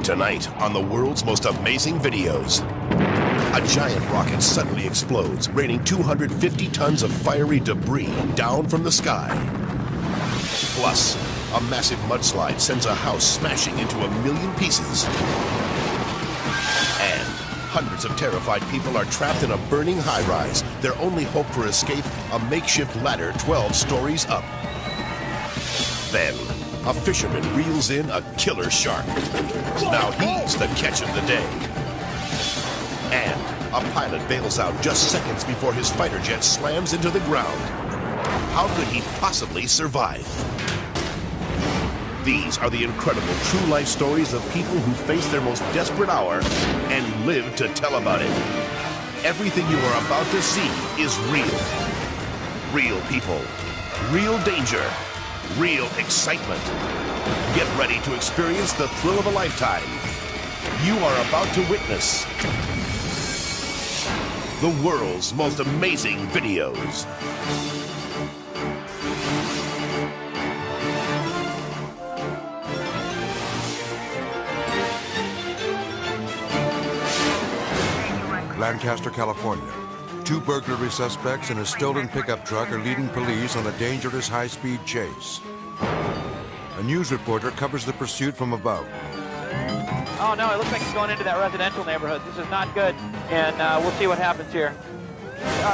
Tonight on the world's most amazing videos. A giant rocket suddenly explodes, raining 250 tons of fiery debris down from the sky. Plus, a massive mudslide sends a house smashing into 1,000,000 pieces. And hundreds of terrified people are trapped in a burning high-rise. Their only hope for escape, a makeshift ladder 12 stories up. Then, a fisherman reels in a killer shark. Now he's the catch of the day. And a pilot bails out just seconds before his fighter jet slams into the ground. How could he possibly survive? These are the incredible true life stories of people who face their most desperate hour and live to tell about it. Everything you are about to see is real. Real people, real danger, real excitement. Get ready to experience the thrill of a lifetime. You are about to witness the world's most amazing videos. Lancaster, California. 2 burglary suspects in a stolen pickup truck are leading police on a dangerous high-speed chase. A news reporter covers the pursuit from above. Oh no, it looks like he's going into that residential neighborhood. This is not good, and we'll see what happens here.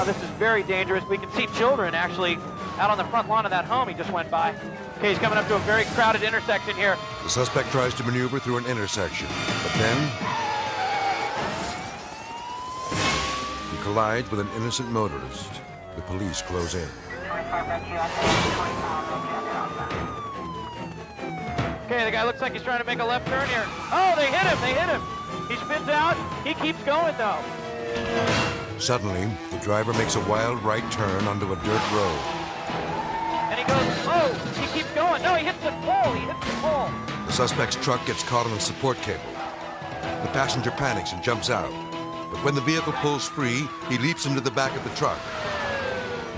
This is very dangerous. We can see children actually out on the front lawn of that home he just went by. Okay, he's coming up to a very crowded intersection here. The suspect tries to maneuver through an intersection, but then he collides with an innocent motorist. The police close in. Okay, the guy looks like he's trying to make a left turn here. Oh, they hit him. He spins out, he keeps going though. Suddenly, the driver makes a wild right turn onto a dirt road. And he goes, oh, he keeps going. No, he hits the pole, The suspect's truck gets caught on a support cable. The passenger panics and jumps out. But when the vehicle pulls free, he leaps into the back of the truck.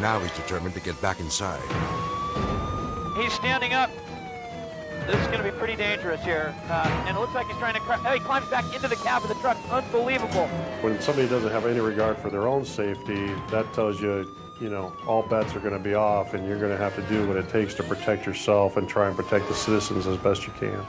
Now he's determined to get back inside. He's standing up. This is going to be pretty dangerous here. And it looks like he's trying to... Oh, he climbs back into the cab of the truck. Unbelievable. When somebody doesn't have any regard for their own safety, that tells you, you know, all bets are going to be off, and you're going to have to do what it takes to protect yourself and try and protect the citizens as best you can.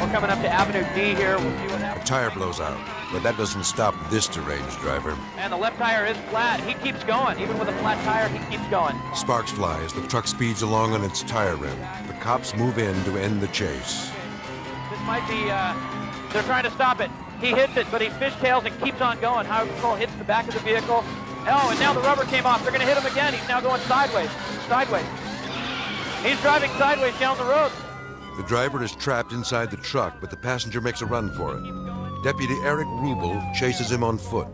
We're coming up to Avenue D here. We'll see what happens. A tire blows out, but that doesn't stop this deranged driver. And the left tire is flat. He keeps going. Even with a flat tire, he keeps going. Sparks fly as the truck speeds along on its tire rim. The cops move in to end the chase. This might be, they're trying to stop it. He hits it, but he fishtails and keeps on going. Highway Patrol hits the back of the vehicle. Oh, and now the rubber came off. They're going to hit him again. He's now going sideways. He's driving sideways down the road. The driver is trapped inside the truck, but the passenger makes a run for it. Deputy Eric Rubel chases him on foot.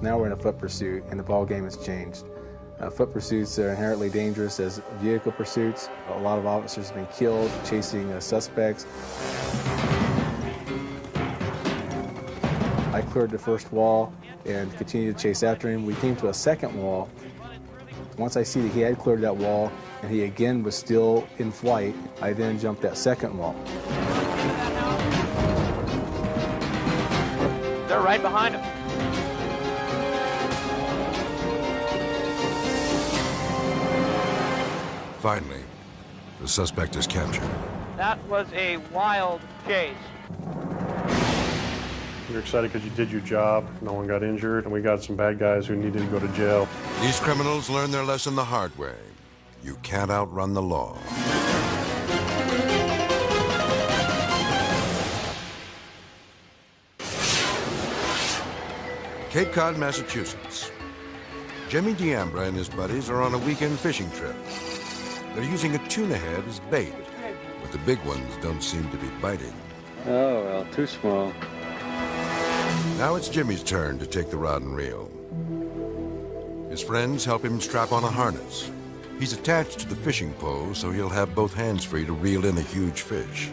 Now we're in a foot pursuit, and the ball game has changed. Foot pursuits are inherently dangerous as vehicle pursuits. A lot of officers have been killed chasing suspects. I cleared the first wall and continued to chase after him. We came to a second wall. Once I see that he had cleared that wall and he again was still in flight, I then jumped that second wall. They're right behind him. Finally, the suspect is captured. That was a wild chase. You're excited because you did your job, no one got injured, and we got some bad guys who needed to go to jail. These criminals learn their lesson the hard way. You can't outrun the law. Cape Cod, Massachusetts. Jimmy D'Ambra and his buddies are on a weekend fishing trip. They're using a tuna head as bait, but the big ones don't seem to be biting. Oh, well, too small. Now it's Jimmy's turn to take the rod and reel. His friends help him strap on a harness. He's attached to the fishing pole, so he'll have both hands free to reel in a huge fish.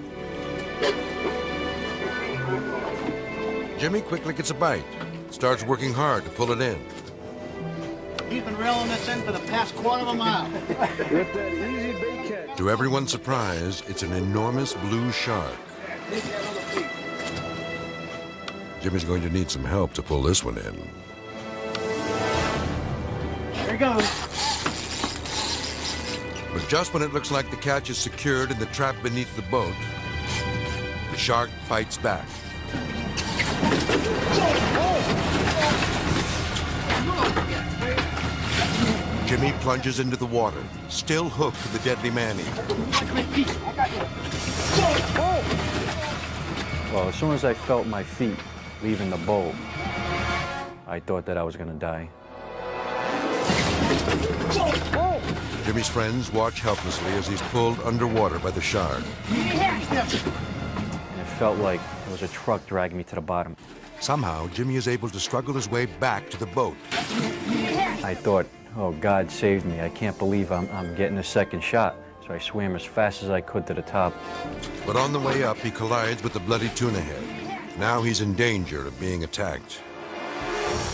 Jimmy quickly gets a bite, starts working hard to pull it in. He's been reeling this in for the past quarter of a mile. With that easy bait catch. To everyone's surprise, it's an enormous blue shark. Jimmy's going to need some help to pull this one in. Here he goes. But just when it looks like the catch is secured in the trap beneath the boat, the shark fights back. Jimmy plunges into the water, still hooked to the deadly man-eater. Well, as soon as I felt my feet leaving the boat, I thought that I was going to die. Jimmy's friends watch helplessly as he's pulled underwater by the shark. And it felt like there was a truck dragging me to the bottom. Somehow, Jimmy is able to struggle his way back to the boat. I thought, oh, God saved me. I can't believe I'm getting a second shot. So I swam as fast as I could to the top. But on the way up, he collides with the bloody tuna head. Now he's in danger of being attacked.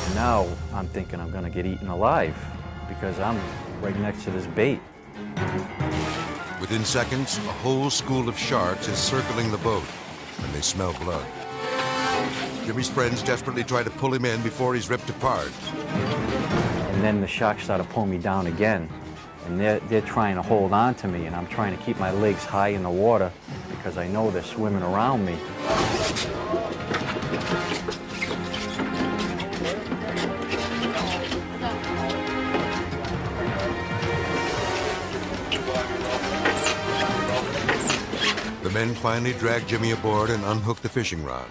And now I'm thinking I'm going to get eaten alive because I'm right next to this bait. Within seconds, a whole school of sharks is circling the boat, and they smell blood. Jimmy's friends desperately try to pull him in before he's ripped apart. And then the sharks started pulling me down again. And they're trying to hold on to me, and I'm trying to keep my legs high in the water because I know they're swimming around me. The men finally drag Jimmy aboard and unhook the fishing rod.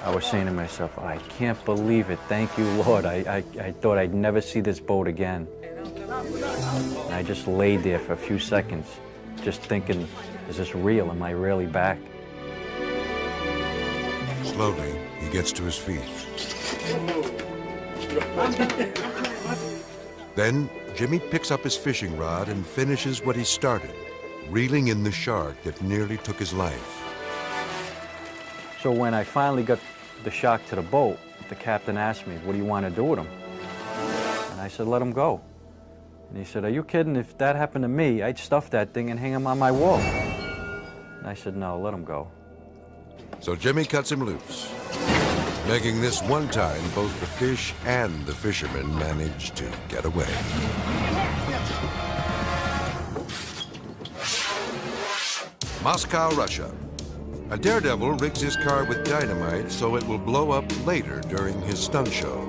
I was saying to myself, I can't believe it. Thank you, Lord. I thought I'd never see this boat again. And I just laid there for a few seconds, just thinking, is this real? Am I really back? Slowly, he gets to his feet. Then, Jimmy picks up his fishing rod and finishes what he started, reeling in the shark that nearly took his life. So when I finally got the shark to the boat, the captain asked me, what do you want to do with him? And I said, let him go. And he said, are you kidding? If that happened to me, I'd stuff that thing and hang him on my wall. And I said, no, let him go. So Jimmy cuts him loose, making this one time both the fish and the fishermen manage to get away. Moscow, Russia. A daredevil rigs his car with dynamite so it will blow up later during his stunt show.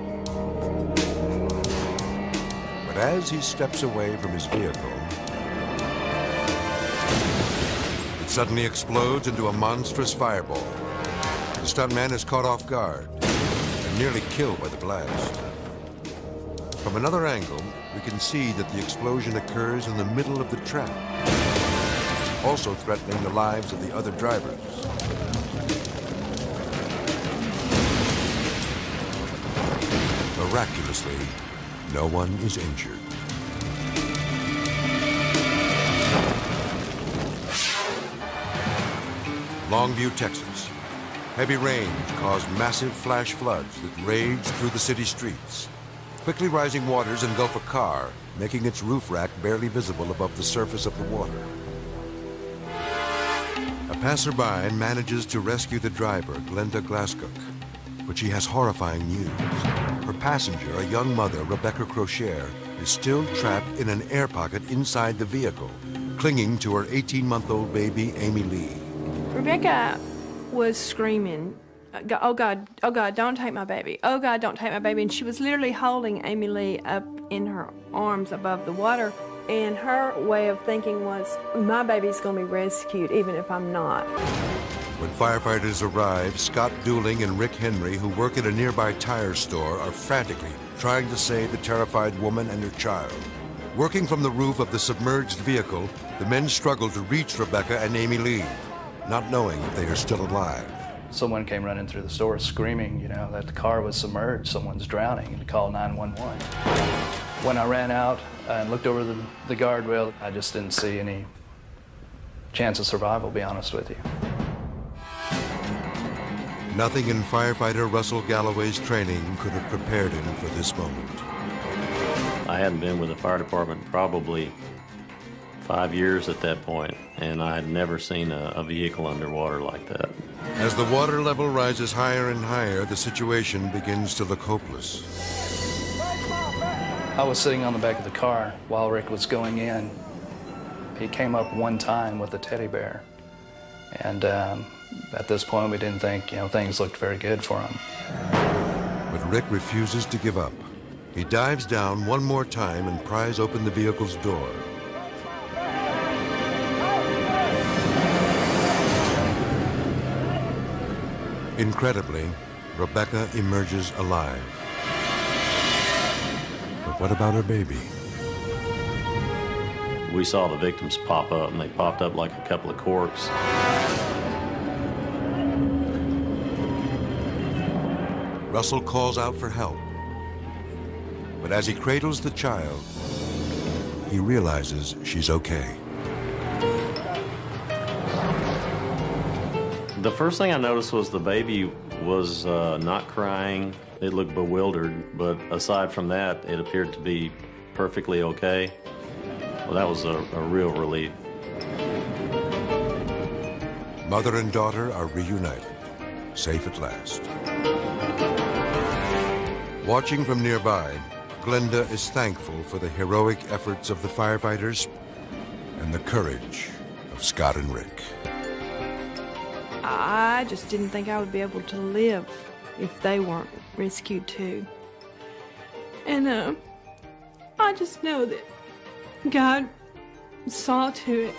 But as he steps away from his vehicle, it suddenly explodes into a monstrous fireball. The stuntman is caught off guard and nearly killed by the blast. From another angle, we can see that the explosion occurs in the middle of the track, also threatening the lives of the other drivers. Miraculously, no one is injured. Longview, Texas. Heavy rains caused massive flash floods that raged through the city streets. Quickly rising waters engulf a car, making its roof rack barely visible above the surface of the water. A passerby manages to rescue the driver, Glenda Glasscock, but she has horrifying news. Her passenger, a young mother, Rebecca Crocher, is still trapped in an air pocket inside the vehicle, clinging to her 18-month-old baby, Amy Lee. Rebecca was screaming, oh God, don't take my baby. Oh God, don't take my baby. And she was literally holding Amy Lee up in her arms above the water. And her way of thinking was, my baby's gonna be rescued even if I'm not. When firefighters arrive, Scott Dooling and Rick Henry, who work at a nearby tire store, are frantically trying to save the terrified woman and her child. Working from the roof of the submerged vehicle, the men struggle to reach Rebecca and Amy Lee, not knowing if they are still alive. Someone came running through the store screaming, that the car was submerged, someone's drowning, and to call 911. When I ran out and looked over the guardrail, I just didn't see any chance of survival, to be honest with you. Nothing in firefighter Russell Galloway's training could have prepared him for this moment. I hadn't been with the fire department probably 5 years at that point, and I had never seen a vehicle underwater like that. As the water level rises higher and higher, the situation begins to look hopeless. I was sitting on the back of the car while Rick was going in. He came up one time with a teddy bear. And at this point, we didn't think, things looked very good for him. But Rick refuses to give up. He dives down one more time and pries open the vehicle's door. Incredibly, Rebecca emerges alive. But what about her baby? We saw the victims pop up, and they popped up like a couple of corks. Russell calls out for help. But as he cradles the child, he realizes she's okay. The first thing I noticed was the baby was not crying. It looked bewildered, but aside from that, it appeared to be perfectly okay. Well, that was a real relief. Mother and daughter are reunited, safe at last. Watching from nearby, Glenda is thankful for the heroic efforts of the firefighters and the courage of Scott and Rick. I just didn't think I would be able to live if they weren't rescued too. And I just know that God saw to it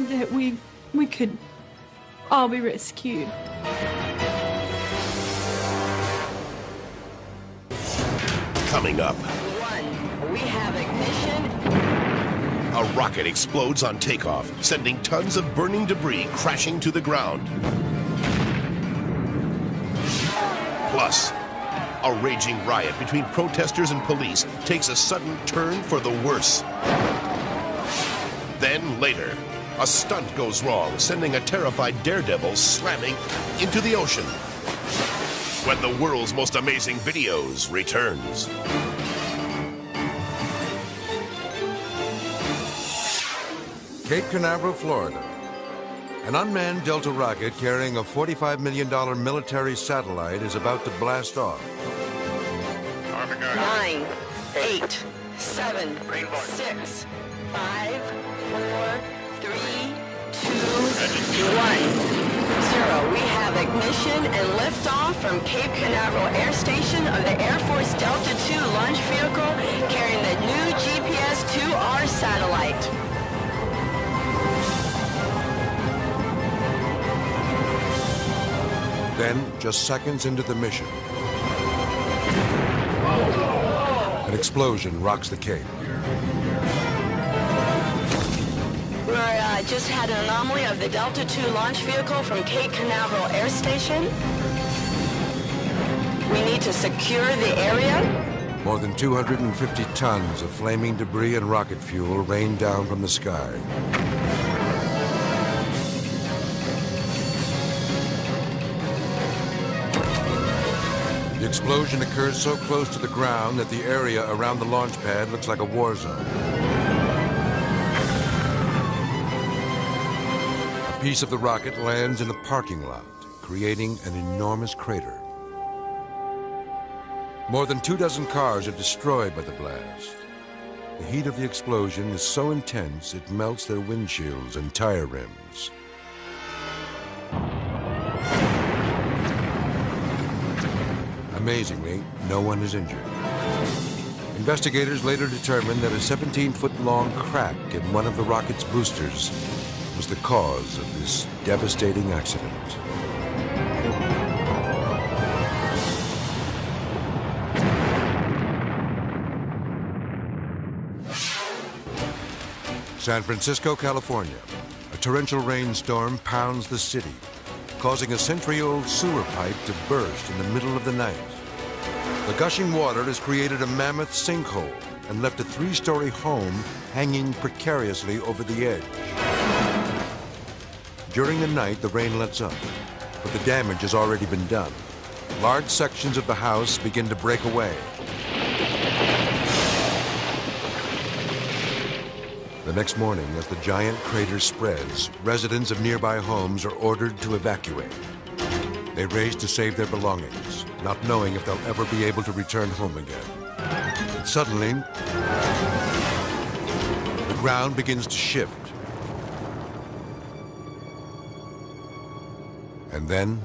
that we could all be rescued. Coming up. We have ignition. A rocket explodes on takeoff, sending tons of burning debris crashing to the ground. Plus, a raging riot between protesters and police takes a sudden turn for the worse. Then later, a stunt goes wrong, sending a terrified daredevil slamming into the ocean. When the world's most amazing videos returns. Cape Canaveral, Florida. An unmanned Delta rocket carrying a $45 million military satellite is about to blast off. 9, 8, 7, 6, 5, 4, 3, 2, 1. 0. We have ignition and liftoff from Cape Canaveral Air Station of the Air Force Delta II launch vehicle carrying the new GPS-2R satellite. Then, just seconds into the mission, an explosion rocks the Cape. We just had an anomaly of the Delta II launch vehicle from Cape Canaveral Air Station. We need to secure the area. More than 250 tons of flaming debris and rocket fuel rain down from the sky. The explosion occurs so close to the ground that the area around the launch pad looks like a war zone. A piece of the rocket lands in the parking lot, creating an enormous crater. More than 24 cars are destroyed by the blast. The heat of the explosion is so intense it melts their windshields and tire rims. Amazingly, no one is injured. Investigators later determined that a 17-foot-long crack in one of the rocket's boosters was the cause of this devastating accident. San Francisco, California. A torrential rainstorm pounds the city, causing a century-old sewer pipe to burst in the middle of the night. The gushing water has created a mammoth sinkhole and left a 3-story home hanging precariously over the edge. During the night, the rain lets up, but the damage has already been done. Large sections of the house begin to break away. The next morning, as the giant crater spreads, residents of nearby homes are ordered to evacuate. They race to save their belongings, not knowing if they'll ever be able to return home again. And suddenly, the ground begins to shift. And then,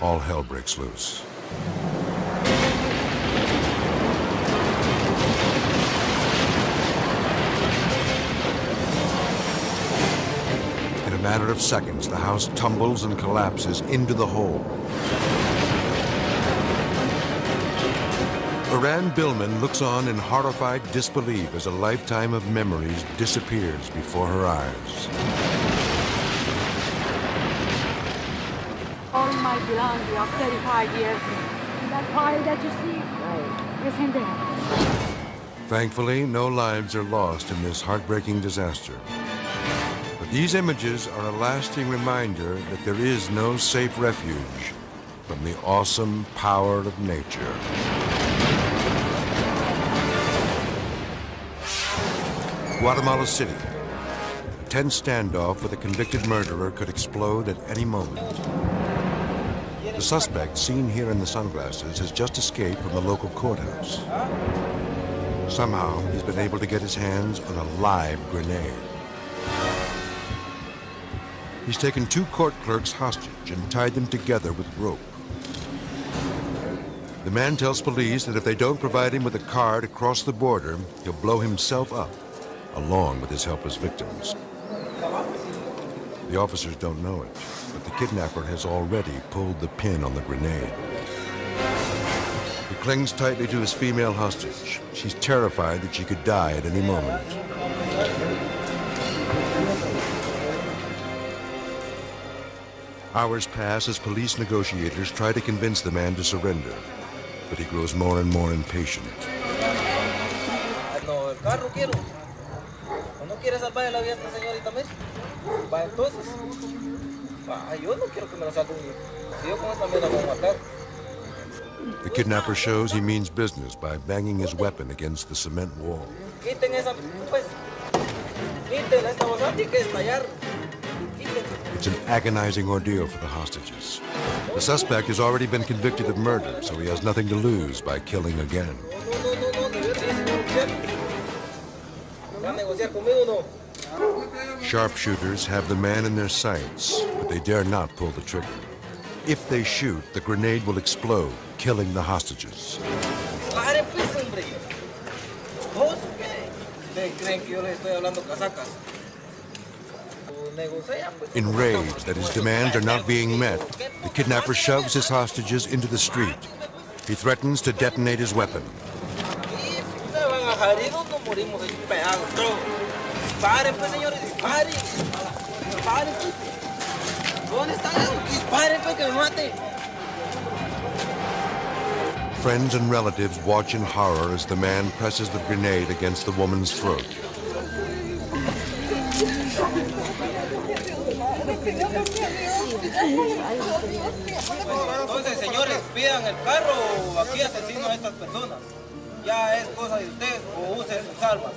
all hell breaks loose. In a matter of seconds, the house tumbles and collapses into the hole. Iran Billman looks on in horrified disbelief as a lifetime of memories disappears before her eyes. All my belongings of 35 years. That pile that you see is in there. Thankfully, no lives are lost in this heartbreaking disaster. But these images are a lasting reminder that there is no safe refuge from the awesome power of nature. Guatemala City. A tense standoff with a convicted murderer could explode at any moment. The suspect, seen here in the sunglasses, has just escaped from the local courthouse. Somehow, he's been able to get his hands on a live grenade. He's taken 2 court clerks hostage and tied them together with rope. The man tells police that if they don't provide him with a car to cross the border, he'll blow himself up, along with his helpless victims. The officers don't know it, but the kidnapper has already pulled the pin on the grenade. He clings tightly to his female hostage. She's terrified that she could die at any moment. Hours pass as police negotiators try to convince the man to surrender, but he grows more and more impatient. The kidnapper shows he means business by banging his weapon against the cement wall. It's an agonizing ordeal for the hostages. The suspect has already been convicted of murder, so he has nothing to lose by killing again. Sharpshooters have the man in their sights, but they dare not pull the trigger. If they shoot, the grenade will explode, killing the hostages. Enraged that his demands are not being met, the kidnapper shoves his hostages into the street. He threatens to detonate his weapon. Friends and relatives watch in horror as the man presses the grenade against the woman's throat. Entonces, señores, pidan el carro o aquí asesino a estas personas. Ya es cosa de ustedes o usen sus armas.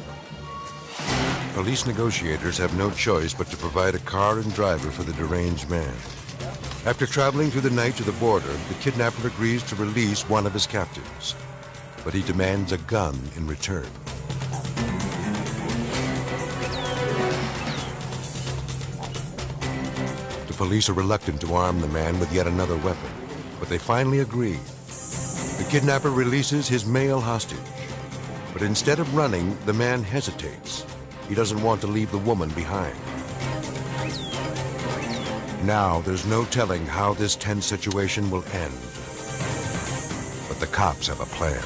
Police negotiators have no choice but to provide a car and driver for the deranged man. After traveling through the night to the border, the kidnapper agrees to release one of his captives, but he demands a gun in return. The police are reluctant to arm the man with yet another weapon, but they finally agree. The kidnapper releases his male hostage, but instead of running, the man hesitates. He doesn't want to leave the woman behind. Now, there's no telling how this tense situation will end. But the cops have a plan.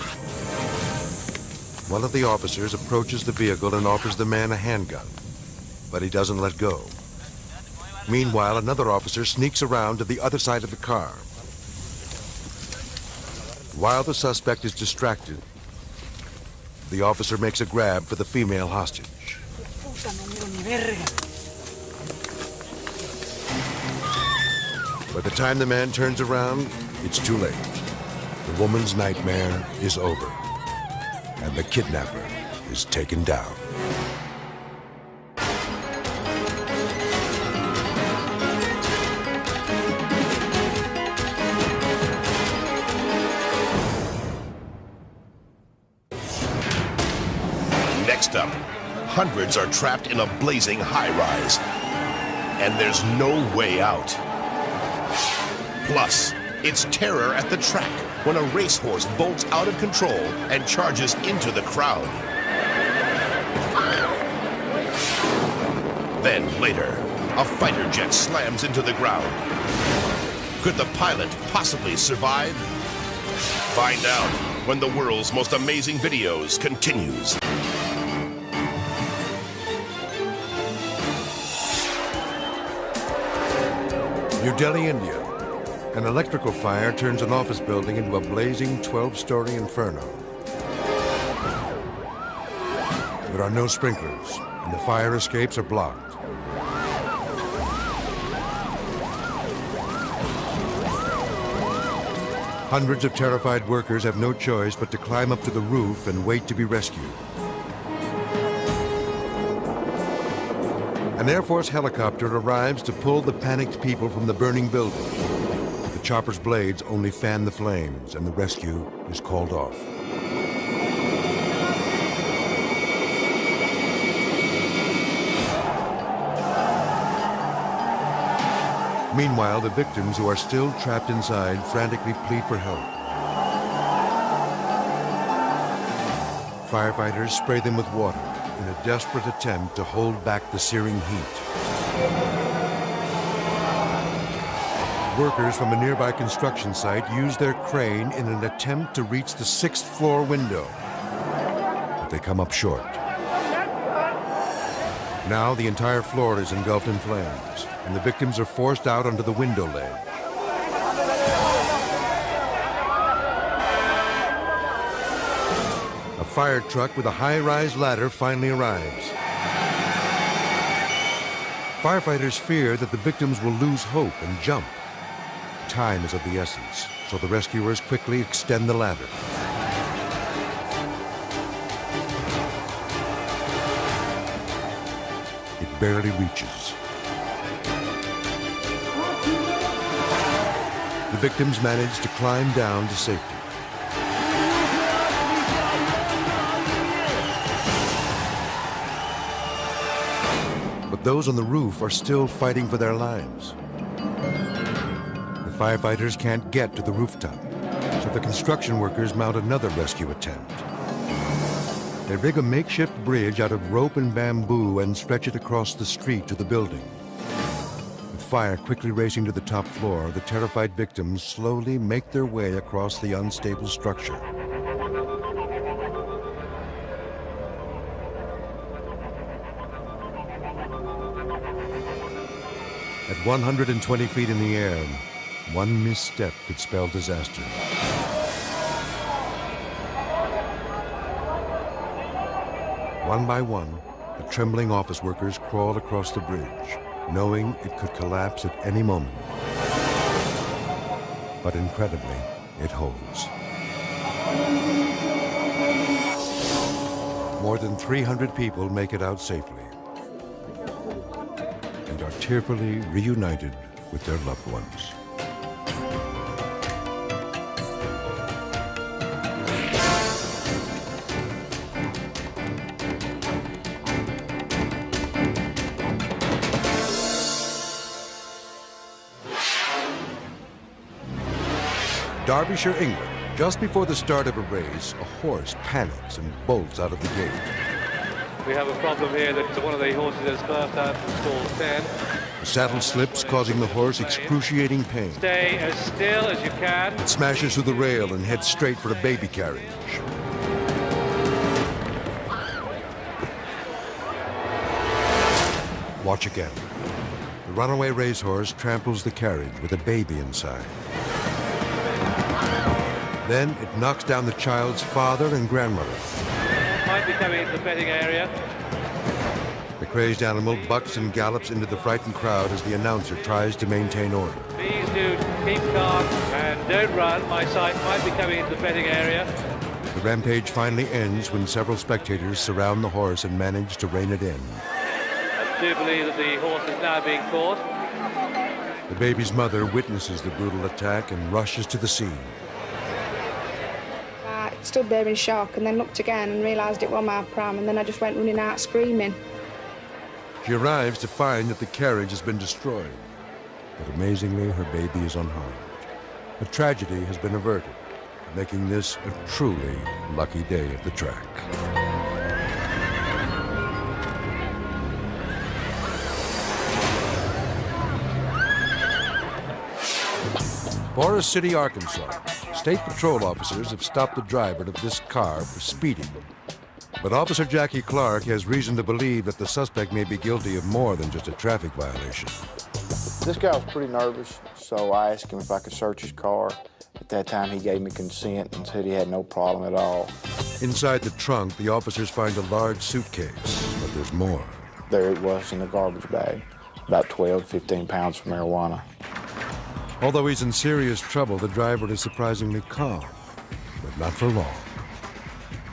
One of the officers approaches the vehicle and offers the man a handgun, but he doesn't let go. Meanwhile, another officer sneaks around to the other side of the car. While the suspect is distracted, the officer makes a grab for the female hostage. By the time the man turns around, it's too late. The woman's nightmare is over, and the kidnapper is taken down. Next up, hundreds are trapped in a blazing high-rise, and there's no way out. Plus, it's terror at the track when a racehorse bolts out of control and charges into the crowd. Then later, a fighter jet slams into the ground. Could the pilot possibly survive? Find out when the world's most amazing videos continues. New Delhi, India. An electrical fire turns an office building into a blazing 12-story inferno. There are no sprinklers, and the fire escapes are blocked. Hundreds of terrified workers have no choice but to climb up to the roof and wait to be rescued. An Air Force helicopter arrives to pull the panicked people from the burning building. The chopper's blades only fan the flames, and the rescue is called off. Meanwhile, the victims who are still trapped inside frantically plead for help. Firefighters spray them with water in a desperate attempt to hold back the searing heat. Workers from a nearby construction site use their crane in an attempt to reach the 6th floor window, but they come up short. Now the entire floor is engulfed in flames, and the victims are forced out onto the window ledge. A fire truck with a high-rise ladder finally arrives. Firefighters fear that the victims will lose hope and jump. Time is of the essence, so the rescuers quickly extend the ladder. It barely reaches. The victims manage to climb down to safety. But those on the roof are still fighting for their lives. The firefighters can't get to the rooftop, so the construction workers mount another rescue attempt. They rig a makeshift bridge out of rope and bamboo and stretch it across the street to the building. With fire quickly racing to the top floor, the terrified victims slowly make their way across the unstable structure. At 120 feet in the air, one misstep could spell disaster. One by one, the trembling office workers crawl across the bridge, knowing it could collapse at any moment. But incredibly, it holds. More than 300 people make it out safely and are tearfully reunited with their loved ones. Derbyshire, England. Just before the start of a race, a horse panics and bolts out of the gate. We have a problem here that one of the horses has burst out from stall 10. The saddle slips, causing the horse excruciating pain. Stay as still as you can. It smashes through the rail and heads straight for a baby carriage. Watch again. The runaway racehorse tramples the carriage with a baby inside. Then it knocks down the child's father and grandmother. Might be coming into the betting area. The crazed animal bucks and gallops into the frightened crowd as the announcer tries to maintain order. Please do keep calm and don't run. My sight might be coming into the betting area. The rampage finally ends when several spectators surround the horse and manage to rein it in. I do believe that the horse is now being caught. The baby's mother witnesses the brutal attack and rushes to the scene. I stood there in shock and then looked again and realised it was my pram, and then I just went running out screaming. She arrives to find that the carriage has been destroyed. But amazingly, her baby is unharmed. A tragedy has been averted, making this a truly lucky day at the track. Forest City, Arkansas. State patrol officers have stopped the driver of this car for speeding. But Officer Jackie Clark has reason to believe that the suspect may be guilty of more than just a traffic violation. This guy was pretty nervous, so I asked him if I could search his car. At that time, he gave me consent and said he had no problem at all. Inside the trunk, the officers find a large suitcase, but there's more. There it was in the garbage bag, about 12 to 15 pounds of marijuana. Although he's in serious trouble, the driver is surprisingly calm, but not for long.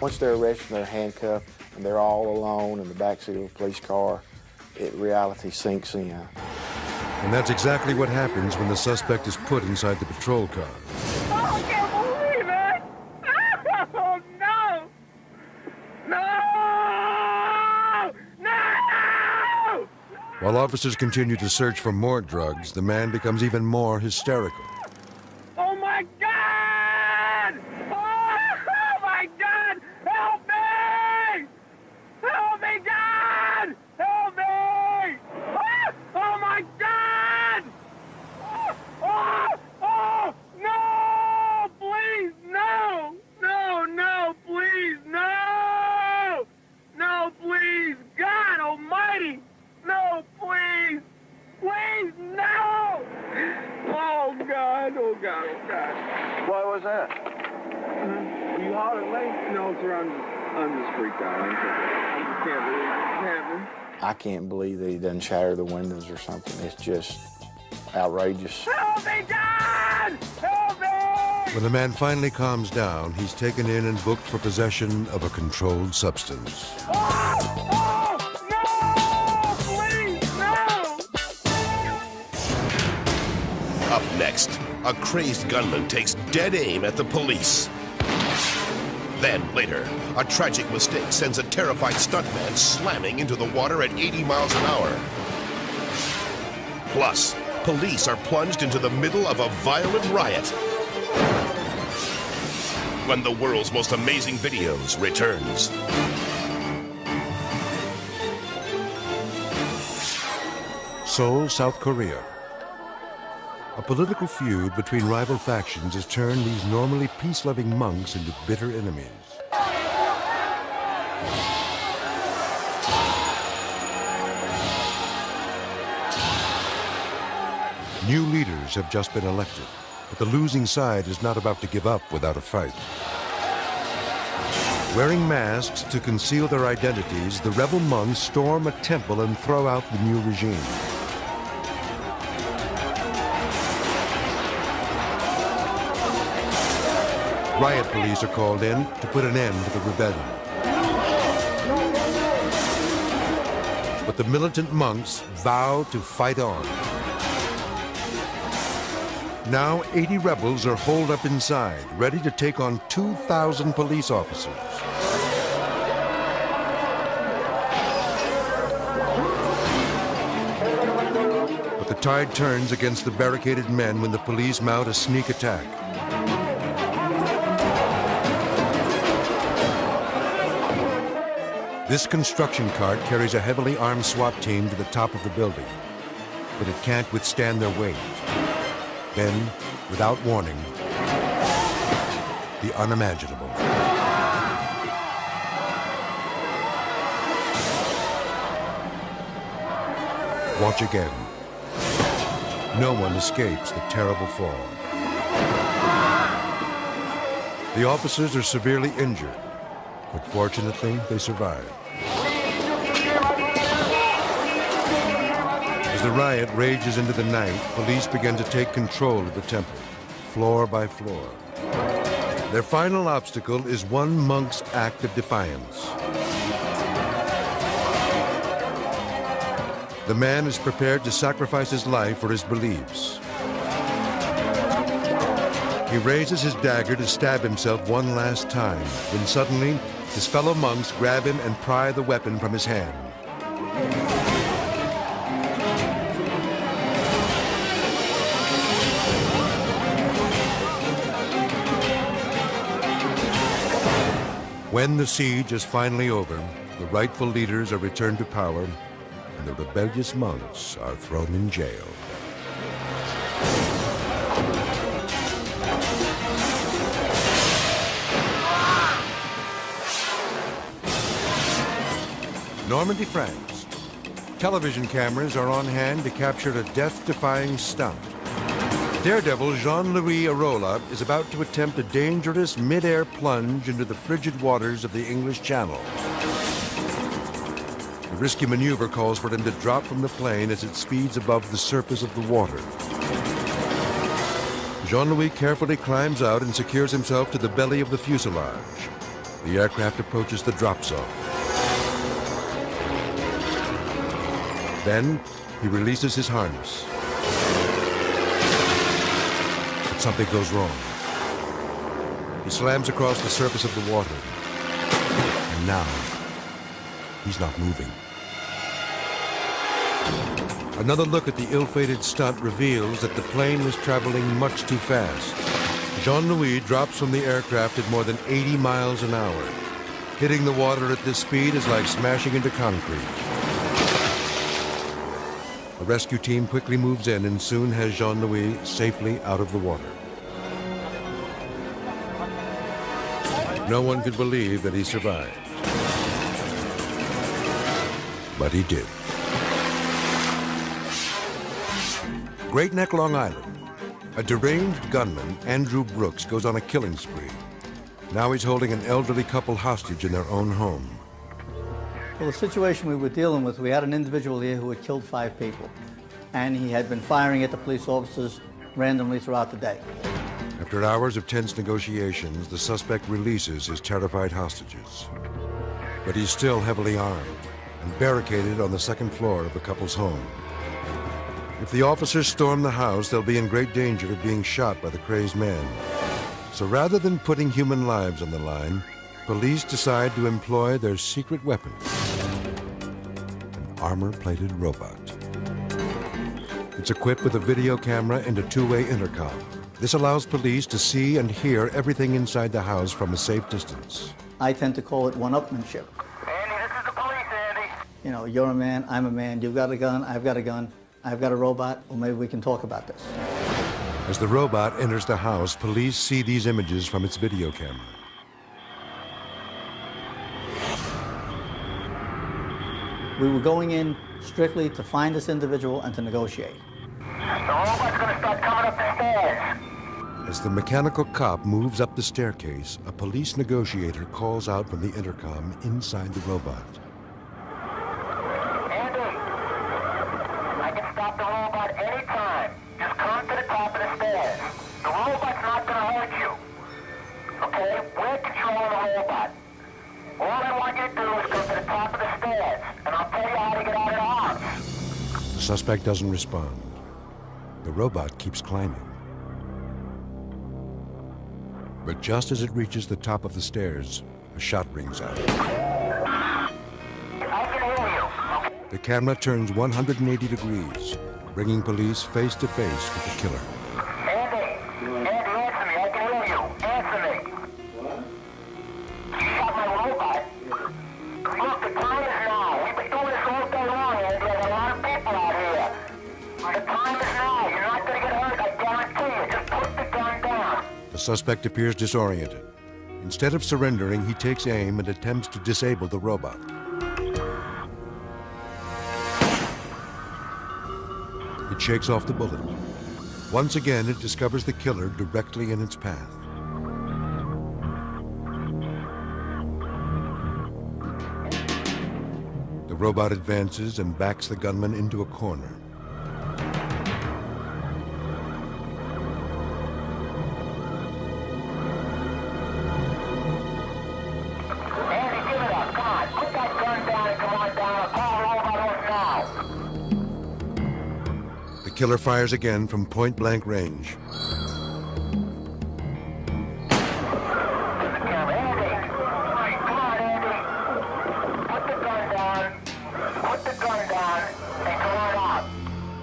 Once they're arrested, they're handcuffed, and they're all alone in the backseat of a police car, reality sinks in. And that's exactly what happens when the suspect is put inside the patrol car. Oh, I can't believe it! Oh, no! No! No! While officers continue to search for more drugs, the man becomes even more hysterical. Oh, my God! Oh, my God! Help me! Help me, God! Help me! Oh, my God! Oh, oh, no! Please, no! No, no, please, no! No, please, God almighty! No, please! Please, no! Oh, God, oh, God, oh, God. What was that? You hollered late? No, sir, I'm just freaked out. I can't believe this happened. I can't believe that he doesn't shatter the windows or something. It's just outrageous. Help me, God! Help me! When the man finally calms down, he's taken in and booked for possession of a controlled substance. Up next, a crazed gunman takes dead aim at the police. Then, later, a tragic mistake sends a terrified stuntman slamming into the water at 80 miles an hour. Plus, police are plunged into the middle of a violent riot. When the world's most amazing videos returns. Seoul, South Korea. A political feud between rival factions has turned these normally peace-loving monks into bitter enemies. New leaders have just been elected, but the losing side is not about to give up without a fight. Wearing masks to conceal their identities, the rebel monks storm a temple and throw out the new regime. Riot police are called in to put an end to the rebellion. But the militant monks vow to fight on. Now 80 rebels are holed up inside, ready to take on 2,000 police officers. But the tide turns against the barricaded men when the police mount a sneak attack. This construction cart carries a heavily armed SWAT team to the top of the building, but it can't withstand their weight. Then, without warning, the unimaginable. Watch again. No one escapes the terrible fall. The officers are severely injured, but fortunately, they survive. As the riot rages into the night, police begin to take control of the temple, floor by floor. Their final obstacle is one monk's act of defiance. The man is prepared to sacrifice his life for his beliefs. He raises his dagger to stab himself one last time, when suddenly his fellow monks grab him and pry the weapon from his hand. When the siege is finally over, the rightful leaders are returned to power, and the rebellious monks are thrown in jail. Normandy, France. Television cameras are on hand to capture a death-defying stunt. Daredevil Jean-Louis Arola is about to attempt a dangerous mid-air plunge into the frigid waters of the English Channel. The risky maneuver calls for him to drop from the plane as it speeds above the surface of the water. Jean-Louis carefully climbs out and secures himself to the belly of the fuselage. The aircraft approaches the drop zone. Then, he releases his harness. But something goes wrong. He slams across the surface of the water. And now, he's not moving. Another look at the ill-fated stunt reveals that the plane was traveling much too fast. Jean-Louis drops from the aircraft at more than 80 miles an hour. Hitting the water at this speed is like smashing into concrete. A rescue team quickly moves in and soon has Jean-Louis safely out of the water. No one could believe that he survived. But he did. Great Neck, Long Island. A deranged gunman, Andrew Brooks, goes on a killing spree. Now he's holding an elderly couple hostage in their own home. Well, the situation we were dealing with, we had an individual here who had killed 5 people, and he had been firing at the police officers randomly throughout the day. After hours of tense negotiations, the suspect releases his terrified hostages. But he's still heavily armed and barricaded on the second floor of the couple's home. If the officers storm the house, they'll be in great danger of being shot by the crazed man. So rather than putting human lives on the line, police decide to employ their secret weapon, an armor-plated robot. It's equipped with a video camera and a two-way intercom. This allows police to see and hear everything inside the house from a safe distance. I tend to call it one-upmanship. Andy, this is the police, Andy. You know, you're a man, I'm a man, you've got a gun, I've got a gun, I've got a robot, well, maybe we can talk about this. As the robot enters the house, police see these images from its video camera. We were going in strictly to find this individual and to negotiate. The robot's gonna start coming up the stairs. As the mechanical cop moves up the staircase, a police negotiator calls out from the intercom inside the robot. Andy, I can stop the robot anytime. Just come to the top of the stairs. The robot's not gonna hurt you. Okay? We're controlling the robot. All I want you to do is go to the top of the stairs, and I'll tell you how to get out of the house. The suspect doesn't respond. The robot keeps climbing. But just as it reaches the top of the stairs, a shot rings out. I can hear you. The camera turns 180 degrees, bringing police face to face with the killer. Andy, answer me. I can hear you. Answer me. You shot my robot. Look, the time is now. We've been doing this all day long, Andy. There's a lot of people out here. The time is now. You're not going to get hurt. I guarantee you. Just put the gun down. The suspect appears disoriented. Instead of surrendering, he takes aim and attempts to disable the robot. It shakes off the bullet. Once again, it discovers the killer directly in its path. The robot advances and backs the gunman into a corner. killer fires again from point-blank range.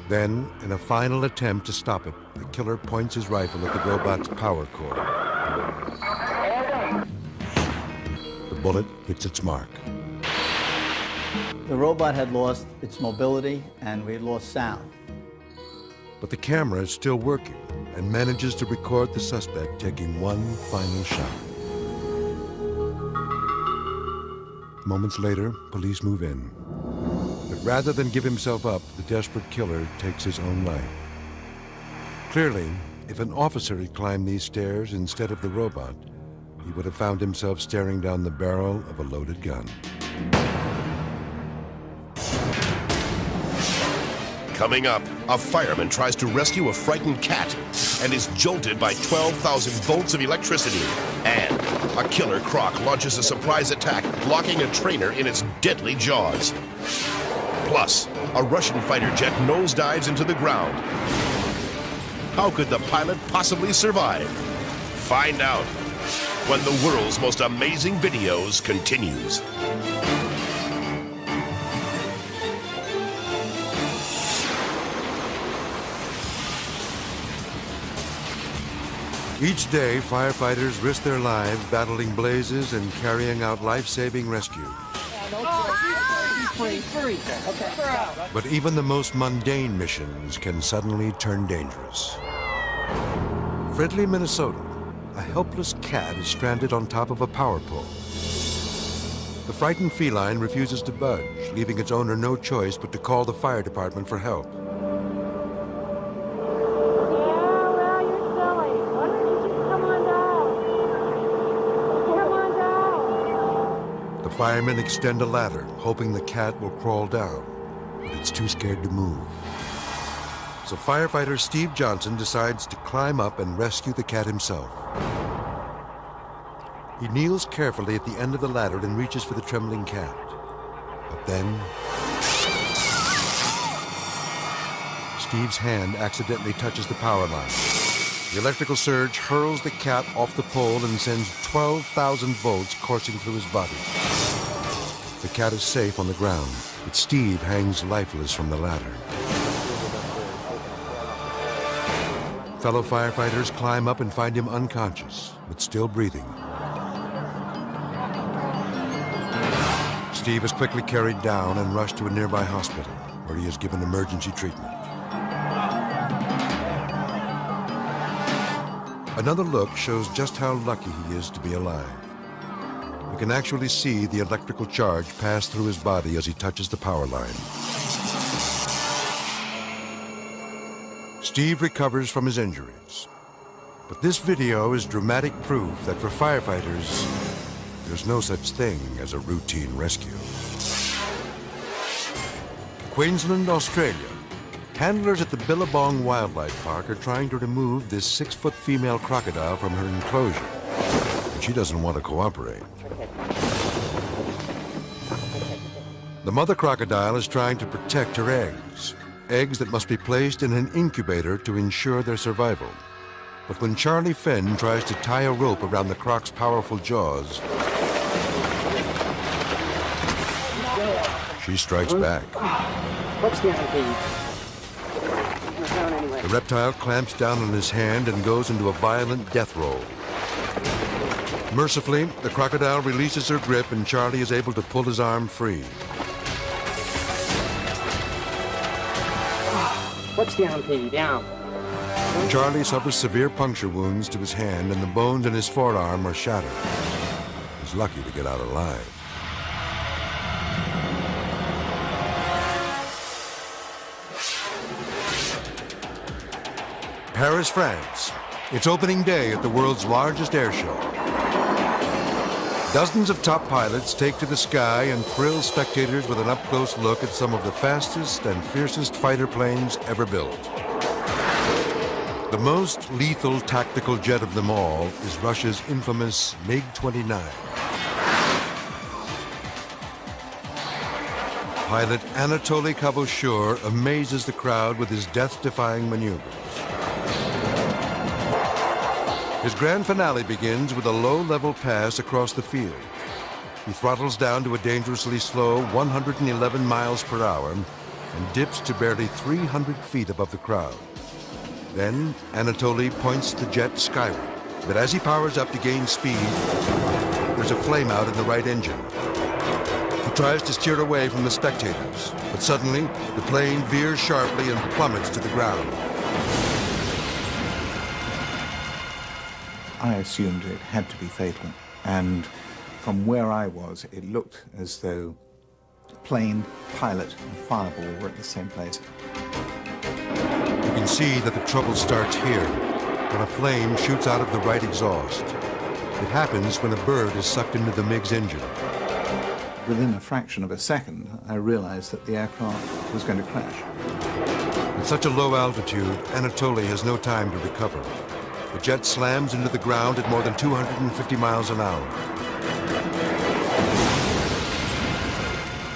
Then, in a final attempt to stop it, the killer points his rifle at the robot's power cord. The bullet hits its mark. The robot had lost its mobility, and we had lost sound. But the camera is still working and manages to record the suspect taking one final shot. Moments later, police move in. But rather than give himself up, the desperate killer takes his own life. Clearly, if an officer had climbed these stairs instead of the robot, he would have found himself staring down the barrel of a loaded gun. Coming up, a fireman tries to rescue a frightened cat and is jolted by 12,000 volts of electricity. And a killer croc launches a surprise attack, locking a trainer in its deadly jaws. Plus, a Russian fighter jet nosedives into the ground. How could the pilot possibly survive? Find out when the world's most amazing videos continues. Each day, firefighters risk their lives battling blazes and carrying out life-saving rescue. But even the most mundane missions can suddenly turn dangerous. Fridley, Minnesota, a helpless cat is stranded on top of a power pole. The frightened feline refuses to budge, leaving its owner no choice but to call the fire department for help. Firemen extend a ladder, hoping the cat will crawl down, but it's too scared to move. So firefighter Steve Johnson decides to climb up and rescue the cat himself. He kneels carefully at the end of the ladder and reaches for the trembling cat. But then, Steve's hand accidentally touches the power line. The electrical surge hurls the cat off the pole and sends 12,000 volts coursing through his body. The cat is safe on the ground, but Steve hangs lifeless from the ladder. Fellow firefighters climb up and find him unconscious, but still breathing. Steve is quickly carried down and rushed to a nearby hospital, where he is given emergency treatment. Another look shows just how lucky he is to be alive. You can actually see the electrical charge pass through his body as he touches the power line. Steve recovers from his injuries. But this video is dramatic proof that for firefighters, there's no such thing as a routine rescue. Queensland, Australia. Handlers at the Billabong Wildlife Park are trying to remove this 6-foot female crocodile from her enclosure. And she doesn't want to cooperate. The mother crocodile is trying to protect her eggs. Eggs that must be placed in an incubator to ensure their survival. But when Charlie Finn tries to tie a rope around the croc's powerful jaws, she strikes back. What's the other? The reptile clamps down on his hand and goes into a violent death roll. Mercifully, the crocodile releases her grip and Charlie is able to pull his arm free. What's down, Piggy? Down. Charlie suffers severe puncture wounds to his hand and the bones in his forearm are shattered. He's lucky to get out alive. Paris, France. It's opening day at the world's largest air show. Dozens of top pilots take to the sky and thrill spectators with an up-close look at some of the fastest and fiercest fighter planes ever built. The most lethal tactical jet of them all is Russia's infamous MiG-29. pilot Anatoly Kavoshur amazes the crowd with his death-defying maneuvers. His grand finale begins with a low-level pass across the field. He throttles down to a dangerously slow 111 miles per hour and dips to barely 300 feet above the crowd. Then Anatoly points the jet skyward, but as he powers up to gain speed, there's a flame out in the right engine. He tries to steer away from the spectators, but suddenly the plane veers sharply and plummets to the ground. I assumed it had to be fatal, and from where I was, it looked as though plane, pilot, and fireball were at the same place. You can see that the trouble starts here, when a flame shoots out of the right exhaust. It happens when a bird is sucked into the MiG's engine. Within a fraction of a second, I realized that the aircraft was going to crash. At such a low altitude, Anatoly has no time to recover. The jet slams into the ground at more than 250 miles an hour.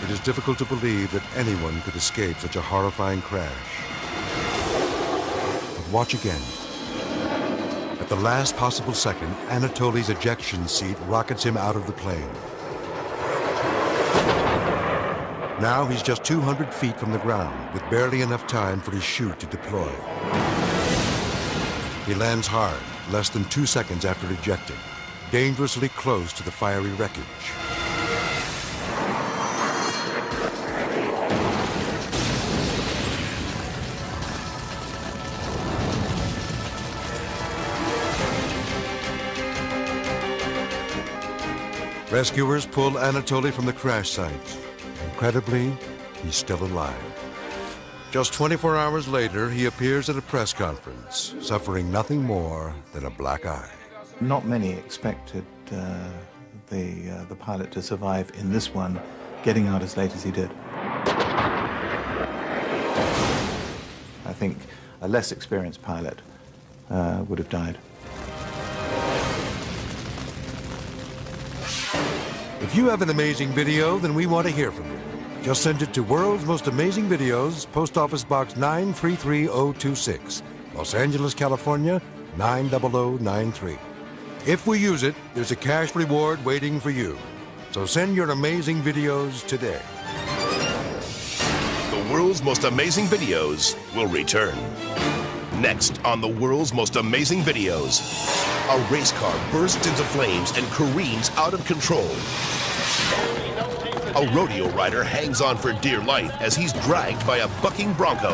It is difficult to believe that anyone could escape such a horrifying crash. But watch again. At the last possible second, Anatoly's ejection seat rockets him out of the plane. Now he's just 200 feet from the ground, with barely enough time for his chute to deploy. He lands hard, less than 2 seconds after ejecting, dangerously close to the fiery wreckage. Rescuers pull Anatoly from the crash site. Incredibly, he's still alive. Just 24 hours later, he appears at a press conference, suffering nothing more than a black eye. Not many expected the pilot to survive in this one, getting out as late as he did. I think a less experienced pilot would have died. If you have an amazing video, then we want to hear from you. Just send it to World's Most Amazing Videos, Post Office Box 933026, Los Angeles, California, 90093. If we use it, there's a cash reward waiting for you. So send your amazing videos today. The World's Most Amazing Videos will return. Next on The World's Most Amazing Videos, a race car bursts into flames and careens out of control. A rodeo rider hangs on for dear life as he's dragged by a bucking bronco.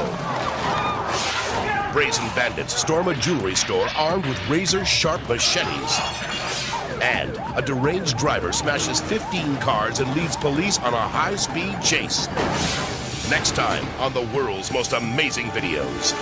Brazen bandits storm a jewelry store armed with razor-sharp machetes. And a deranged driver smashes 15 cars and leads police on a high-speed chase. Next time on The World's Most Amazing Videos.